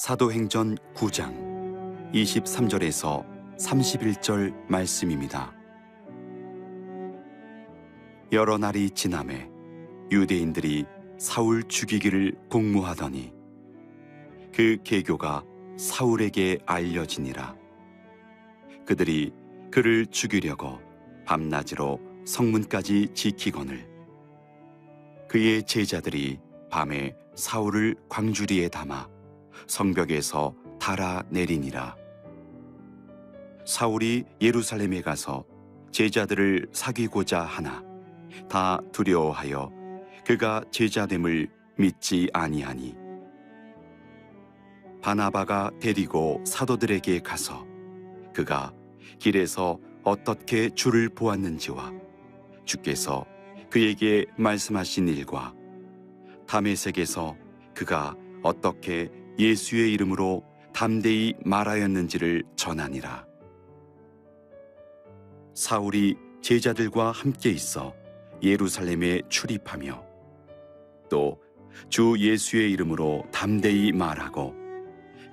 사도행전 9장 23절에서 31절 말씀입니다. 여러 날이 지나매 유대인들이 사울 죽이기를 공모하더니 그 계교가 사울에게 알려지니라. 그들이 그를 죽이려고 밤낮으로 성문까지 지키거늘 그의 제자들이 밤에 사울을 광주리에 담아 성벽에서 달아 내리니라. 사울이 예루살렘에 가서 제자들을 사귀고자 하나 다 두려워하여 그가 제자됨을 믿지 아니하니 바나바가 데리고 사도들에게 가서 그가 길에서 어떻게 주를 보았는지와 주께서 그에게 말씀하신 일과 다메섹에서 그가 어떻게 예수의 이름으로 담대히 말하였는지를 전하니라. 사울이 제자들과 함께 있어 예루살렘에 출입하며 또 주 예수의 이름으로 담대히 말하고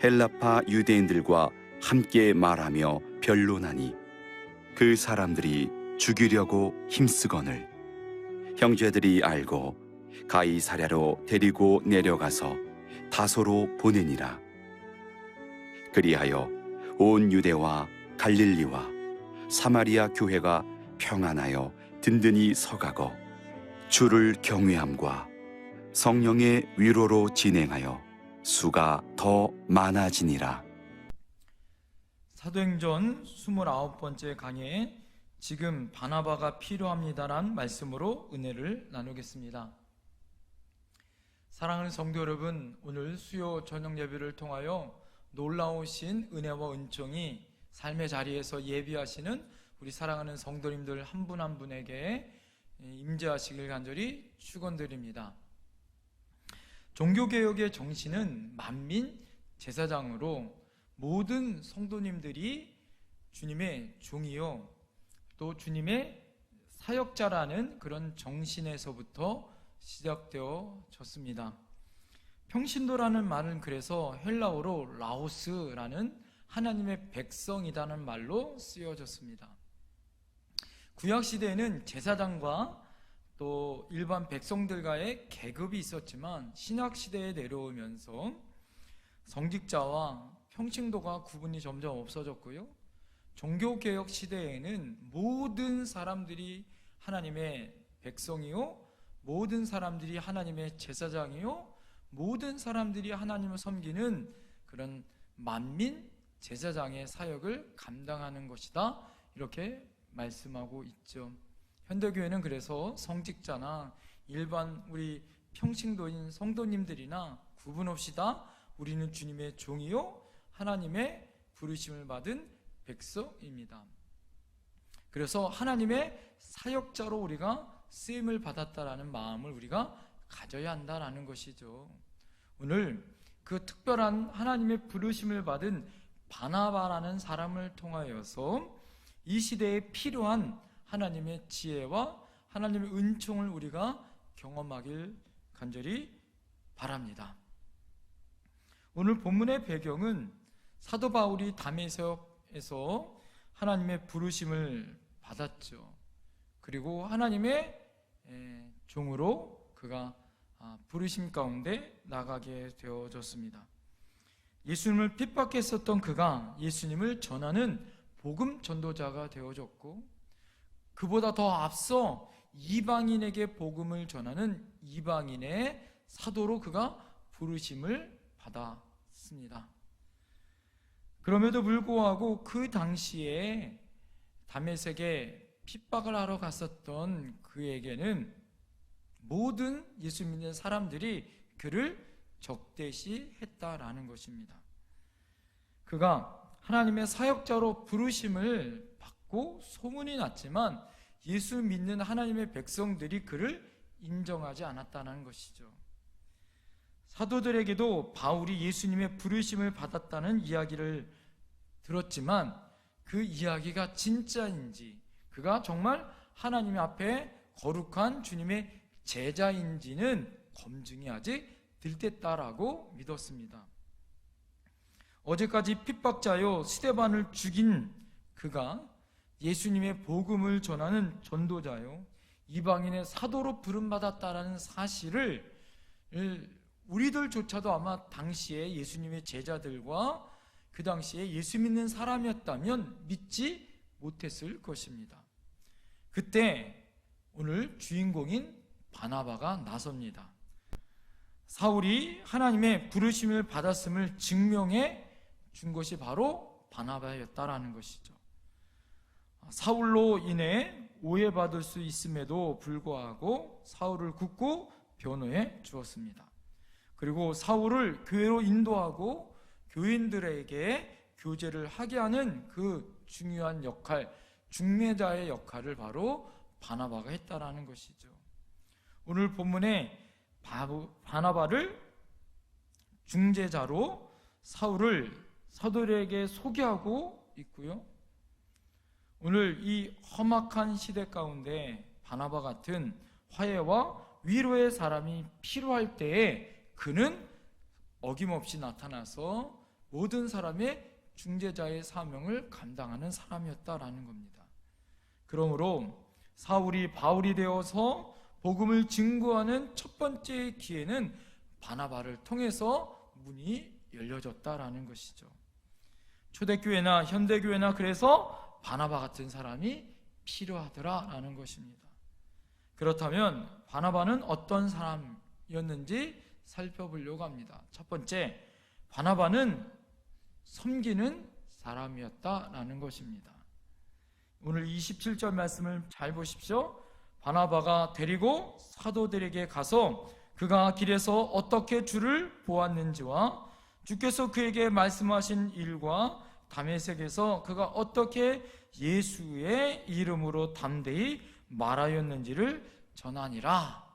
헬라파 유대인들과 함께 말하며 변론하니 그 사람들이 죽이려고 힘쓰거늘 형제들이 알고 가이사랴로 데리고 내려가서 다소로 보내니라. 그리하여 온 유대와 갈릴리와 사마리아 교회가 평안하여 든든히 서가고 주를 경외함과 성령의 위로로 진행하여 수가 더 많아지니라. 사도행전 29번째 강의에 지금 바나바가 필요합니다란 말씀으로 은혜를 나누겠습니다. 사랑하는 성도 여러분, 오늘 수요 저녁 예배를 통하여 놀라우신 은혜와 은총이 삶의 자리에서 예비하시는 우리 사랑하는 성도님들 한 분 한 분에게 임재하시길 간절히 축원드립니다. 종교개혁의 정신은 만민 제사장으로 모든 성도님들이 주님의 종이요 또 주님의 사역자라는 그런 정신에서부터 시작되어졌습니다. 평신도라는 말은 그래서 헬라어로 라오스라는 하나님의 백성이라는 말로 쓰여졌습니다. 구약시대에는 제사장과 또 일반 백성들과의 계급이 있었지만 신약시대에 내려오면서 성직자와 평신도가 구분이 점점 없어졌고요. 종교개혁 시대에는 모든 사람들이 하나님의 백성이요 모든 사람들이 하나님의 제사장이요 모든 사람들이 하나님을 섬기는 그런 만민 제사장의 사역을 감당하는 것이다, 이렇게 말씀하고 있죠. 현대교회는 그래서 성직자나 일반 우리 평신도인 성도님들이나 구분 없이 다 우리는 주님의 종이요 하나님의 부르심을 받은 백성입니다. 그래서 하나님의 사역자로 우리가 쓰임을 받았다라는 마음을 우리가 가져야 한다라는 것이죠. 오늘 그 특별한 하나님의 부르심을 받은 바나바라는 사람을 통하여서 이 시대에 필요한 하나님의 지혜와 하나님의 은총을 우리가 경험하길 간절히 바랍니다. 오늘 본문의 배경은 사도 바울이 다메섹에서 하나님의 부르심을 받았죠. 그리고 하나님의 종으로 그가 부르심 가운데 나가게 되어졌습니다. 예수님을 핍박했었던 그가 예수님을 전하는 복음 전도자가 되어졌고 그보다 더 앞서 이방인에게 복음을 전하는 이방인의 사도로 그가 부르심을 받았습니다. 그럼에도 불구하고 그 당시에 다메섹에 핍박을 하러 갔었던 그에게는 모든 예수 믿는 사람들이 그를 적대시했다라는 것입니다. 그가 하나님의 사역자로 부르심을 받고 소문이 났지만 예수 믿는 하나님의 백성들이 그를 인정하지 않았다는 것이죠. 사도들에게도 바울이 예수님의 부르심을 받았다는 이야기를 들었지만 그 이야기가 진짜인지 그가 정말 하나님 앞에 거룩한 주님의 제자인지는 검증이 아직 들땠다라고 믿었습니다. 어제까지 핍박자요 스데반을 죽인 그가 예수님의 복음을 전하는 전도자요 이방인의 사도로 부름받았다라는 사실을 우리들조차도 아마 당시에 예수님의 제자들과 그 당시에 예수 믿는 사람이었다면 믿지 못했을 것입니다. 그때 오늘 주인공인 바나바가 나섭니다. 사울이 하나님의 부르심을 받았음을 증명해 준 것이 바로 바나바였다라는 것이죠. 사울로 인해 오해받을 수 있음에도 불구하고 사울을 굳고 변호해 주었습니다. 그리고 사울을 교회로 인도하고 교인들에게 교제를 하게 하는 그 중요한 역할, 중매자의 역할을 바로 바나바가 했다라는 것이죠. 오늘 본문에 바나바를 중재자로 사울을 사도들에게 소개하고 있고요. 오늘 이 험악한 시대 가운데 바나바 같은 화해와 위로의 사람이 필요할 때에 그는 어김없이 나타나서 모든 사람의 중재자의 사명을 감당하는 사람이었다라는 겁니다. 그러므로 사울이 바울이 되어서 복음을 증거하는 첫 번째 기회는 바나바를 통해서 문이 열려졌다라는 것이죠. 초대교회나 현대교회나 그래서 바나바 같은 사람이 필요하더라라는 것입니다. 그렇다면 바나바는 어떤 사람이었는지 살펴보려고 합니다. 첫 번째, 바나바는 섬기는 사람이었다라는 것입니다. 오늘 27절 말씀을 잘 보십시오. 바나바가 데리고 사도들에게 가서 그가 길에서 어떻게 주를 보았는지와 주께서 그에게 말씀하신 일과 다메섹에서 그가 어떻게 예수의 이름으로 담대히 말하였는지를 전하니라.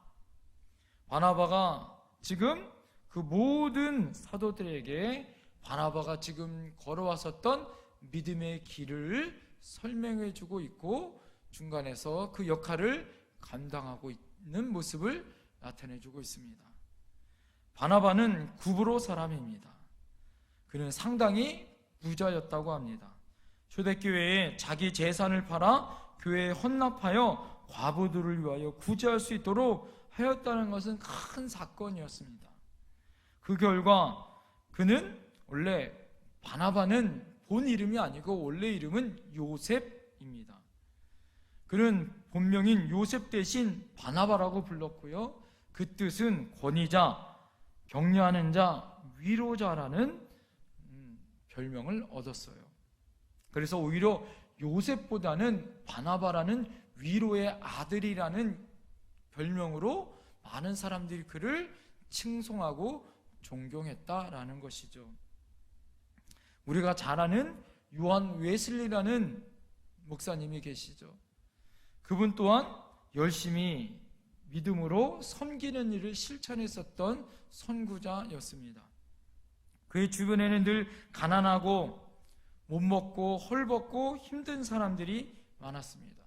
바나바가 지금 그 모든 사도들에게 바나바가 지금 걸어왔었던 믿음의 길을 설명해 주고 있고 중간에서 그 역할을 감당하고 있는 모습을 나타내 주고 있습니다. 바나바는 구브로 사람입니다. 그는 상당히 부자였다고 합니다. 초대교회에 자기 재산을 팔아 교회에 헌납하여 과부들을 위하여 구제할 수 있도록 하였다는 것은 큰 사건이었습니다. 그 결과 그는 원래 바나바는 본 이름이 아니고 원래 이름은 요셉입니다. 그는 본명인 요셉 대신 바나바라고 불렀고요. 그 뜻은 권위자, 격려하는 자, 위로자라는 별명을 얻었어요. 그래서 오히려 요셉보다는 바나바라는 위로의 아들이라는 별명으로 많은 사람들이 그를 칭송하고 존경했다라는 것이죠. 우리가 잘 아는 요한 웨슬리라는 목사님이 계시죠. 그분 또한 열심히 믿음으로 섬기는 일을 실천했었던 선구자였습니다. 그의 주변에는 늘 가난하고 못 먹고 헐벗고 힘든 사람들이 많았습니다.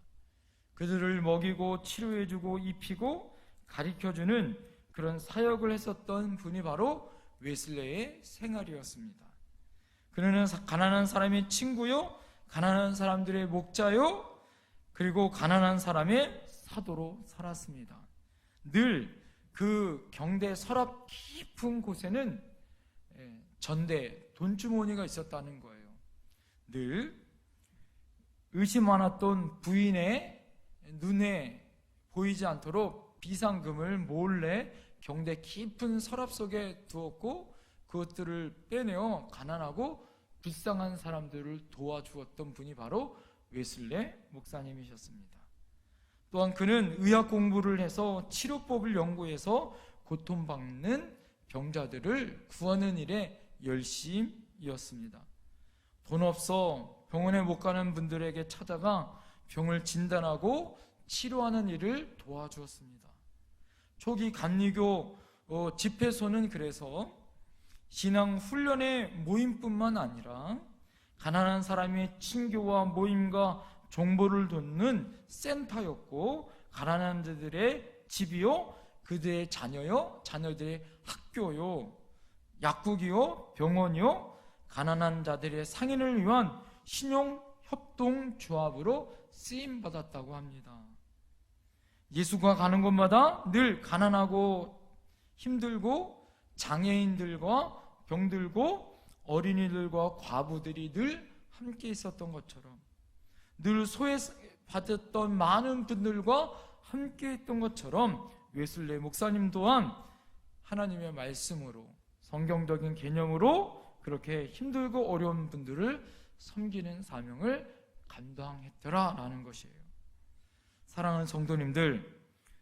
그들을 먹이고 치료해주고 입히고 가르쳐주는 그런 사역을 했었던 분이 바로 웨슬레의 생활이었습니다. 그는 가난한 사람의 친구요, 가난한 사람들의 목자요, 그리고 가난한 사람의 사도로 살았습니다. 늘 그 경대 서랍 깊은 곳에는 전대, 돈주머니가 있었다는 거예요. 늘 의심 많았던 부인의 눈에 보이지 않도록 비상금을 몰래 경대 깊은 서랍 속에 두었고 그것들을 빼내어 가난하고 불쌍한 사람들을 도와주었던 분이 바로 웨슬레 목사님이셨습니다. 또한 그는 의학 공부를 해서 치료법을 연구해서 고통받는 병자들을 구하는 일에 열심이었습니다. 돈 없어 병원에 못 가는 분들에게 찾아가 병을 진단하고 치료하는 일을 도와주었습니다. 초기 감리교 집회소는 그래서 신앙 훈련의 모임뿐만 아니라 가난한 사람의 친교와 모임과 정보를 돕는 센터였고, 가난한 자들의 집이요, 그들의 자녀요, 자녀들의 학교요, 약국이요, 병원이요, 가난한 자들의 상인을 위한 신용 협동 조합으로 쓰임 받았다고 합니다. 예수가 가는 곳마다 늘 가난하고 힘들고 장애인들과 병들고 어린이들과 과부들이 늘 함께 있었던 것처럼, 늘 소외받았던 많은 분들과 함께 있던 것처럼 웨슬레 목사님 또한 하나님의 말씀으로, 성경적인 개념으로 그렇게 힘들고 어려운 분들을 섬기는 사명을 감당했더라라는 것이에요. 사랑하는 성도님들,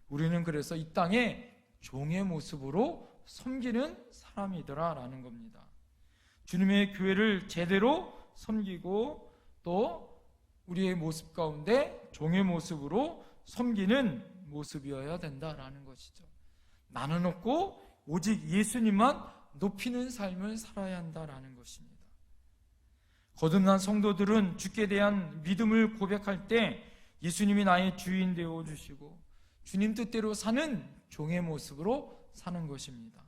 우리는 그래서 이 땅에 종의 모습으로 섬기는 사람이더라라는 겁니다. 주님의 교회를 제대로 섬기고 또 우리의 모습 가운데 종의 모습으로 섬기는 모습이어야 된다라는 것이죠. 나는 없고 오직 예수님만 높이는 삶을 살아야 한다라는 것입니다. 거듭난 성도들은 주께 대한 믿음을 고백할 때 예수님이 나의 주인 되어 주시고 주님 뜻대로 사는 종의 모습으로 사는 것입니다.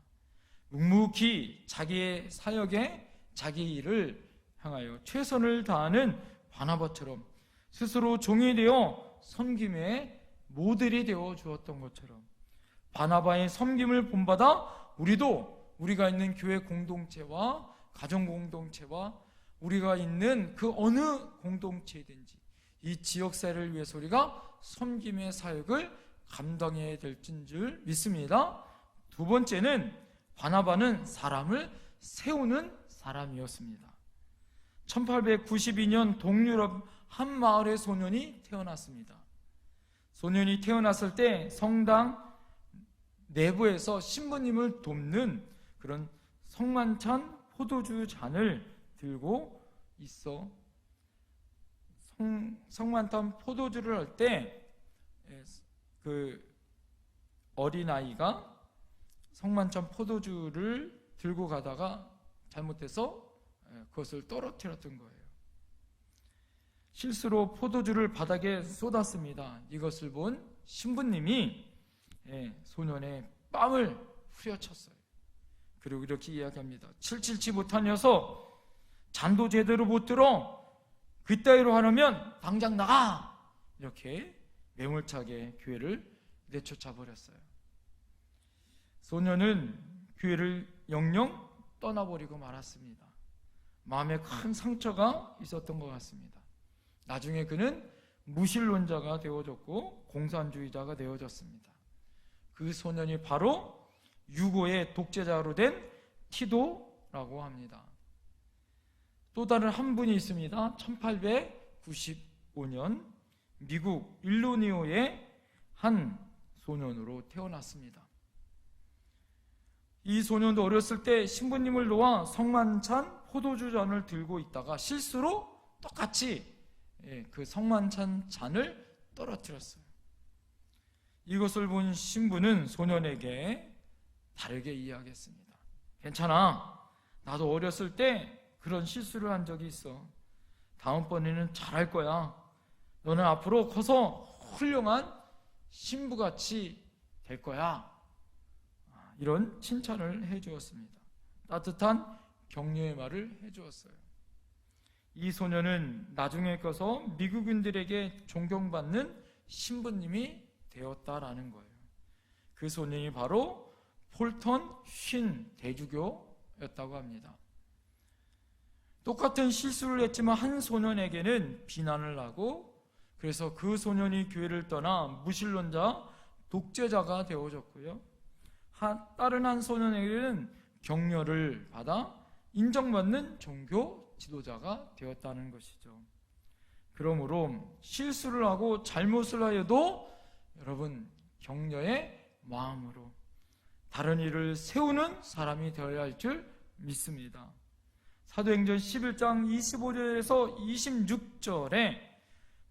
묵묵히 자기의 사역에 자기 일을 향하여 최선을 다하는 바나바처럼 스스로 종이 되어 섬김의 모델이 되어 주었던 것처럼, 바나바의 섬김을 본받아 우리가 있는 교회 공동체와 가정 공동체와 우리가 있는 그 어느 공동체든지 이 지역사회를 위해서 우리가 섬김의 사역을 감당해야 될 줄 믿습니다. 두 번째는 바나바는 사람을 세우는 사람이었습니다. 1892년 동유럽 한 마을의 소년이 태어났습니다. 소년이 태어났을 때 성당 내부에서 신부님을 돕는 그런 성만찬 포도주 잔을 들고 있어 성만찬 포도주를 할 때 그 어린아이가 성만찬 포도주를 들고 가다가 잘못해서 그것을 떨어뜨렸던 거예요. 실수로 포도주를 바닥에 쏟았습니다. 이것을 본 신부님이 소년의 뺨을 후려쳤어요. 그리고 이렇게 이야기합니다. 777 못한 녀석, 잔도 제대로 못 들어, 그따위로 하려면 당장 나가! 이렇게 매몰차게 교회를 내쫓아 버렸어요. 소년은 교회를 영영 떠나버리고 말았습니다. 마음에 큰 상처가 있었던 것 같습니다. 나중에 그는 무신론자가 되어졌고 공산주의자가 되어졌습니다. 그 소년이 바로 유고의 독재자로 된 티도라고 합니다. 또 다른 한 분이 있습니다. 1895년 미국 일리노이의 한 소년으로 태어났습니다. 이 소년도 어렸을 때 신부님을 놓아 성만찬 포도주 잔을 들고 있다가 실수로 똑같이 그 성만찬 잔을 떨어뜨렸어요. 이것을 본 신부는 소년에게 다르게 이야기했습니다. 괜찮아, 나도 어렸을 때 그런 실수를 한 적이 있어. 다음번에는 잘할 거야. 너는 앞으로 커서 훌륭한 신부같이 될 거야. 이런 칭찬을 해주었습니다. 따뜻한 격려의 말을 해주었어요. 이 소년은 나중에 커서 미국인들에게 존경받는 신부님이 되었다라는 거예요. 그 소년이 바로 폴턴 쉰 대주교였다고 합니다. 똑같은 실수를 했지만 한 소년에게는 비난을 하고, 그래서 그 소년이 교회를 떠나 무신론자, 독재자가 되어졌고요. 다른 한 소년에게는 격려를 받아 인정받는 종교 지도자가 되었다는 것이죠. 그러므로 실수를 하고 잘못을 하여도 여러분 격려의 마음으로 다른 일을 세우는 사람이 되어야 할 줄 믿습니다. 사도행전 11장 25절에서 26절에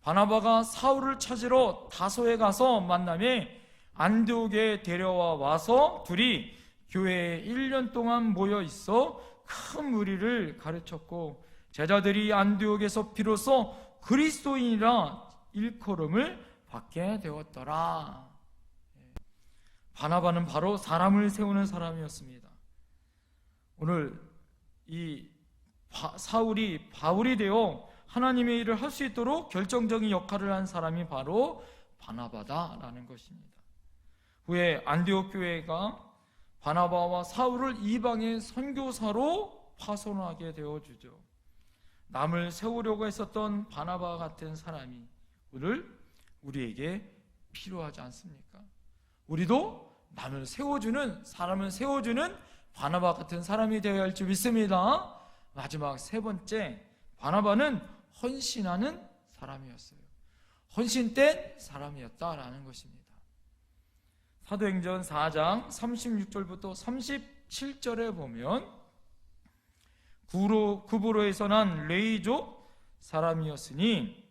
바나바가 사울을 찾으러 다소에 가서 만남에 안디옥에 데려와 와서 둘이 교회에 1년 동안 모여 있어 큰 무리를 가르쳤고, 제자들이 안디옥에서 비로소 그리스도인이라 일컬음을 받게 되었더라. 바나바는 바로 사람을 세우는 사람이었습니다. 오늘 이 사울이 바울이 되어 하나님의 일을 할 수 있도록 결정적인 역할을 한 사람이 바로 바나바다라는 것입니다. 후에 안디옥 교회가 바나바와 사울을 이방의 선교사로 파송하게 되어주죠. 남을 세우려고 했었던 바나바 같은 사람이 오늘 우리에게 필요하지 않습니까? 우리도 남을 세워주는, 사람을 세워주는 바나바 같은 사람이 되어야 할 줄 믿습니다. 마지막 세 번째, 바나바는 헌신하는 사람이었어요. 헌신된 사람이었다라는 것입니다. 사도행전 4장 36절부터 37절에 보면 구브로에서 난 레이족 사람이었으니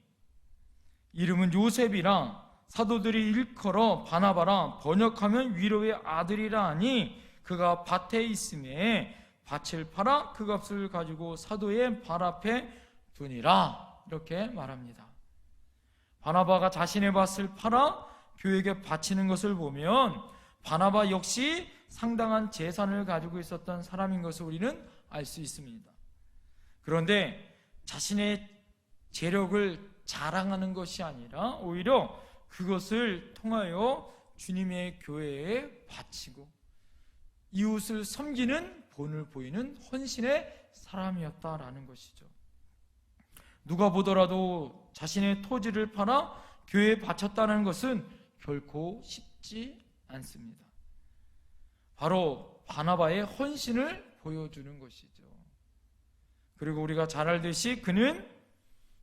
이름은 요셉이라 사도들이 일컬어 바나바라 번역하면 위로의 아들이라 하니 그가 밭에 있음에 밭을 팔아 그 값을 가지고 사도의 발 앞에 두니라 이렇게 말합니다. 바나바가 자신의 밭을 팔아 교회에게 바치는 것을 보면 바나바 역시 상당한 재산을 가지고 있었던 사람인 것을 우리는 알 수 있습니다. 그런데 자신의 재력을 자랑하는 것이 아니라 오히려 그것을 통하여 주님의 교회에 바치고 이웃을 섬기는 본을 보이는 헌신의 사람이었다라는 것이죠. 누가 보더라도 자신의 토지를 팔아 교회에 바쳤다는 것은 결코 쉽지 않습니다. 바로 바나바의 헌신을 보여주는 것이죠. 그리고 우리가 잘 알듯이 그는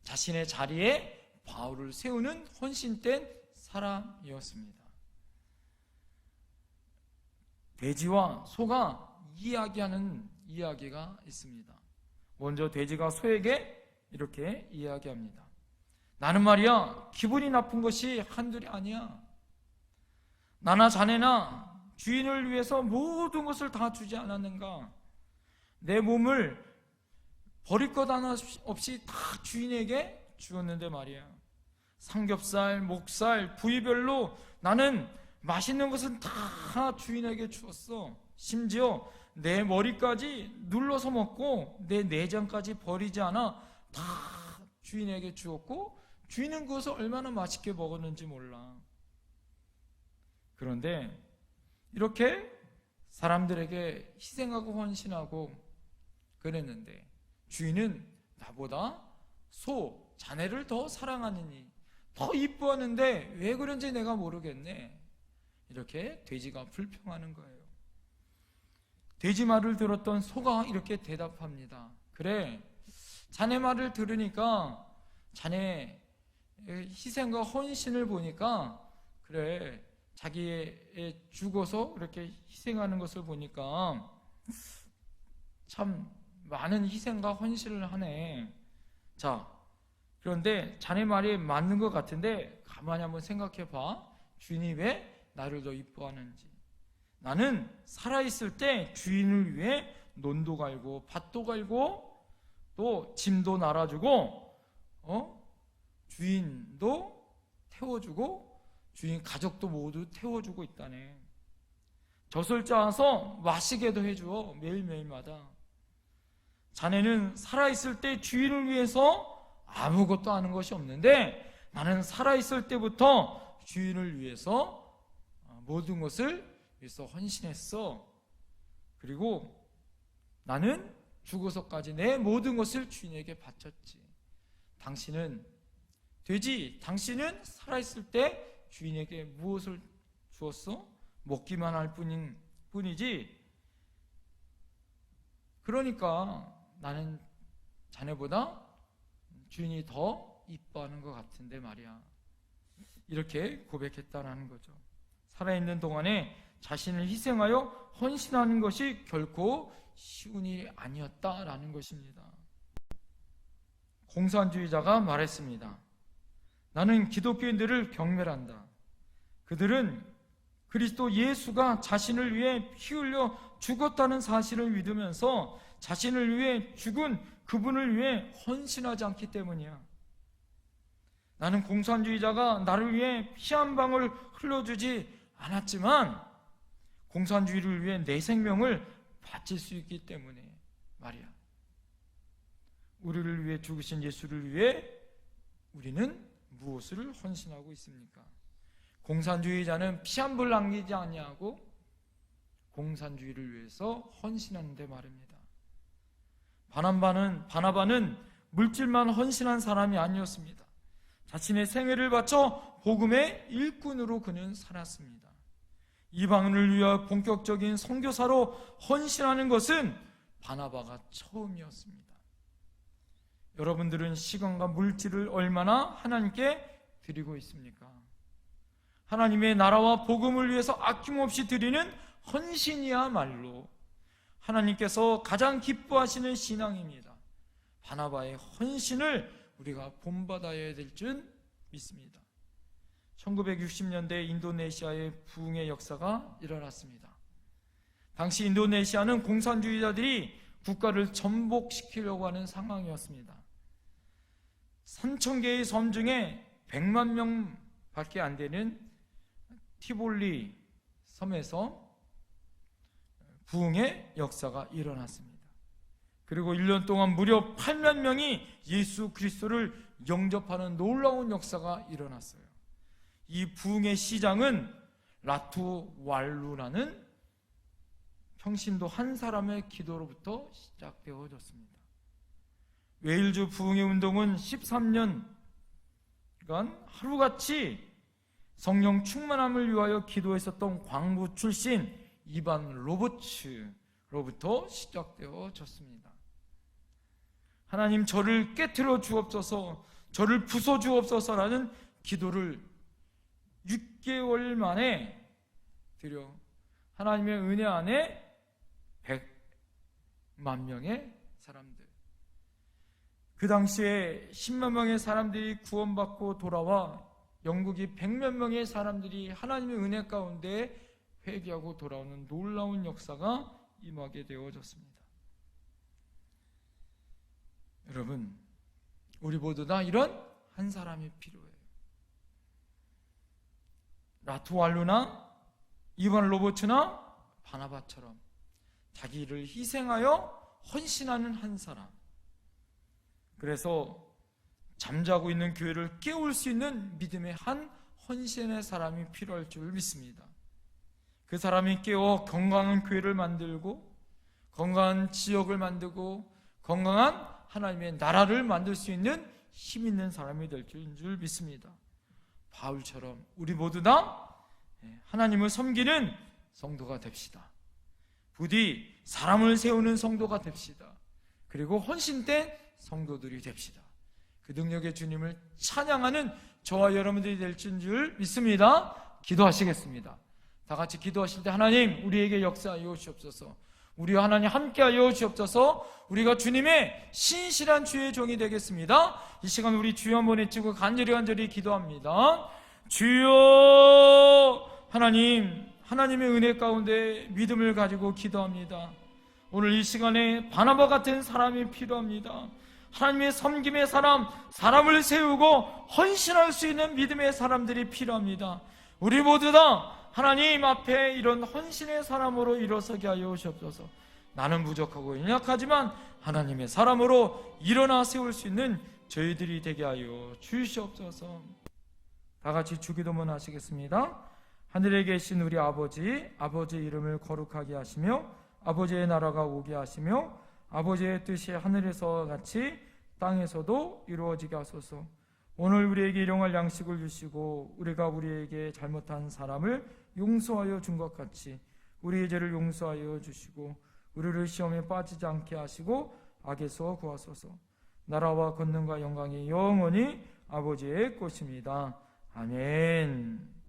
자신의 자리에 바울을 세우는 헌신된 사람이었습니다. 돼지와 소가 이야기하는 이야기가 있습니다. 먼저 돼지가 소에게 이렇게 이야기합니다. 나는 말이야 기분이 나쁜 것이 한둘이 아니야. 나나 자네나 주인을 위해서 모든 것을 다 주지 않았는가? 내 몸을 버릴 것 하나 없이 다 주인에게 주었는데 말이야. 삼겹살, 목살, 부위별로 나는 맛있는 것은 다 주인에게 주었어. 심지어 내 머리까지 눌러서 먹고 내 내장까지 버리지 않아 다 주인에게 주었고 주인은 그것을 얼마나 맛있게 먹었는지 몰라. 그런데 이렇게 사람들에게 희생하고 헌신하고 그랬는데 주인은 나보다 소, 자네를 더 사랑하느니 더 이뻐하는데 왜 그런지 내가 모르겠네. 이렇게 돼지가 불평하는 거예요. 돼지 말을 들었던 소가 이렇게 대답합니다. 그래, 자네 말을 들으니까 자네 희생과 헌신을 보니까 그래, 자기의 죽어서 이렇게 희생하는 것을 보니까 참 많은 희생과 헌신을 하네. 자, 그런데 자네 말이 맞는 것 같은데 가만히 한번 생각해 봐. 주인이 왜 나를 더 이뻐하는지. 나는 살아있을 때 주인을 위해 논도 갈고 밭도 갈고 또 짐도 날아주고 주인도 태워주고 주인 가족도 모두 태워주고 있다네. 젖을 짜서 마시게도 해줘. 매일매일마다. 자네는 살아있을 때 주인을 위해서 아무것도 하는 것이 없는데 나는 살아있을 때부터 주인을 위해서 모든 것을 위해서 헌신했어. 그리고 나는 죽어서까지 내 모든 것을 주인에게 바쳤지. 당신은 돼지, 당신은 살아있을 때 주인에게 무엇을 주었어? 먹기만 할 뿐이지. 그러니까 나는 자네보다 주인이 더 이뻐하는 것 같은데 말이야. 이렇게 고백했다는 거죠. 살아있는 동안에 자신을 희생하여 헌신하는 것이 결코 쉬운 일이 아니었다라는 것입니다. 공산주의자가 말했습니다. 나는 기독교인들을 경멸한다. 그들은 그리스도 예수가 자신을 위해 피 흘려 죽었다는 사실을 믿으면서 자신을 위해 죽은 그분을 위해 헌신하지 않기 때문이야. 나는 공산주의자가 나를 위해 피 한 방울 흘려주지 않았지만 공산주의를 위해 내 생명을 바칠 수 있기 때문에 말이야. 우리를 위해 죽으신 예수를 위해 우리는 무엇을 헌신하고 있습니까? 공산주의자는 피 한 불 남기지 아니하고 공산주의를 위해서 헌신하는데 말입니다. 바나바는 물질만 헌신한 사람이 아니었습니다. 자신의 생애를 바쳐 복음의 일꾼으로 그는 살았습니다. 이방인을 위하여 본격적인 선교사로 헌신하는 것은 바나바가 처음이었습니다. 여러분들은 시간과 물질을 얼마나 하나님께 드리고 있습니까? 하나님의 나라와 복음을 위해서 아낌없이 드리는 헌신이야말로 하나님께서 가장 기뻐하시는 신앙입니다. 바나바의 헌신을 우리가 본받아야 될 줄 믿습니다. 1960년대 인도네시아의 부흥의 역사가 일어났습니다. 당시 인도네시아는 공산주의자들이 국가를 전복시키려고 하는 상황이었습니다. 3,000개의 섬 중에 100만 명밖에 안 되는 티볼리 섬에서 부흥의 역사가 일어났습니다. 그리고 1년 동안 무려 8만 명이 예수 그리스도를 영접하는 놀라운 역사가 일어났어요. 이 부흥의 시장은 라투왈루라는 평신도 한 사람의 기도로부터 시작되어졌습니다. 웨일즈 부흥의 운동은 13년간 하루같이 성령 충만함을 위하여 기도했었던 광부 출신 이반 로버츠로부터 시작되어졌습니다. 하나님, 저를 깨트려 주옵소서, 저를 부숴 주옵소서라는 기도를 6개월 만에 드려 하나님의 은혜 안에 100만 명의 사람들, 그 당시에 10만 명의 사람들이 구원받고 돌아와 영국이 100몇 명의 사람들이 하나님의 은혜 가운데 회개하고 돌아오는 놀라운 역사가 임하게 되어졌습니다. 여러분, 우리 모두 다 이런 한 사람이 필요해요. 라투왈루나 이반 로버츠나 바나바처럼 자기를 희생하여 헌신하는 한 사람. 그래서 잠자고 있는 교회를 깨울 수 있는 믿음의 한 헌신의 사람이 필요할 줄 믿습니다. 그 사람이 깨워 건강한 교회를 만들고 건강한 지역을 만들고 건강한 하나님의 나라를 만들 수 있는 힘 있는 사람이 될 줄 믿습니다. 바울처럼 우리 모두 다 하나님을 섬기는 성도가 됩시다. 부디 사람을 세우는 성도가 됩시다. 그리고 헌신된 성도들이 됩시다. 그 능력의 주님을 찬양하는 저와 여러분들이 될 줄 믿습니다. 기도하시겠습니다. 다 같이 기도하실 때 하나님, 우리에게 역사하여 주옵소서. 우리와 하나님 함께하여 주옵소서. 우리가 주님의 신실한 주의 종이 되겠습니다. 이 시간 우리 주여 한번 외치고 간절히 기도합니다. 주여, 하나님의 은혜 가운데 믿음을 가지고 기도합니다. 오늘 이 시간에 바나바 같은 사람이 필요합니다. 하나님의 섬김의 사람, 사람을 세우고 헌신할 수 있는 믿음의 사람들이 필요합니다. 우리 모두 다 하나님 앞에 이런 헌신의 사람으로 일어서게 하여 주옵소서. 나는 부족하고 연약하지만 하나님의 사람으로 일어나 세울 수 있는 저희들이 되게 하여 주시옵소서. 다 같이 주기도문 하시겠습니다. 하늘에 계신 우리 아버지, 아버지의 이름을 거룩하게 하시며 아버지의 나라가 오게 하시며 아버지의 뜻이 하늘에서 같이 땅에서도 이루어지게 하소서. 오늘 우리에게 일용할 양식을 주시고 우리가 우리에게 잘못한 사람을 용서하여 준 것 같이 우리의 죄를 용서하여 주시고 우리를 시험에 빠지지 않게 하시고 악에서 구하소서. 나라와 권능과 영광이 영원히 아버지의 것입니다. 아멘.